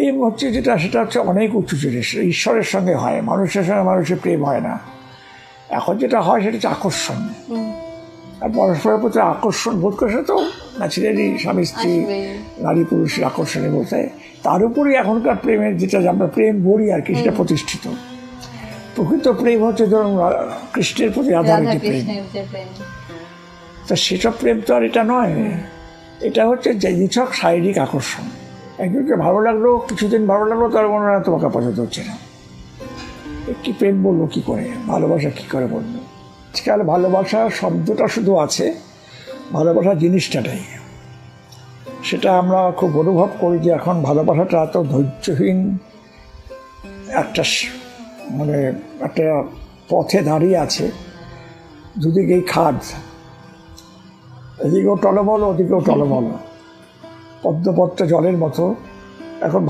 প্রেম হচ্ছে যেটা, সেটা হচ্ছে অনেক উঁচু জিনিস, ঈশ্বরের সঙ্গে হয়, মানুষের সঙ্গে মানুষের প্রেম হয় না। এখন যেটা হয় সেটা হচ্ছে আকর্ষণ, আর পরস্পরের প্রতি আকর্ষণ বোধ করে, সেটা তো ন্যাচারালি স্বামী স্ত্রী নারী পুরুষের আকর্ষণের মধ্যে। তার উপরেই এখনকার প্রেমের যেটা আমরা প্রেম বলি আর কি, সেটা প্রতিষ্ঠিত। প্রকৃত প্রেম হচ্ছে ধরুন কৃষ্ণের প্রতি রাধার যে প্রেম, তা সেসব প্রেম তো আর এটা নয়। এটা হচ্ছে যে নিছক শারীরিক আকর্ষণ। একজনকে ভালো লাগলো, কিছুদিন ভালো লাগলো, তার মনে হয় তোমাকে পছন্দ হচ্ছে না। কি প্রেম বলবো কী করে, ভালোবাসা কী করে বলবো? আজকাল ভালোবাসা শব্দটা শুধু আছে, ভালোবাসা জিনিসটাই সেটা আমরা খুব অনুভব করি যে এখন ভালোবাসাটা এত ধৈর্যহীন একটা মানে একটা পথে দাঁড়িয়ে আছে, দুদিকেই খাদ, এদিকেও টলমল ওদিকেও টলমল, পদ্মপত্র জলের মতো। এখন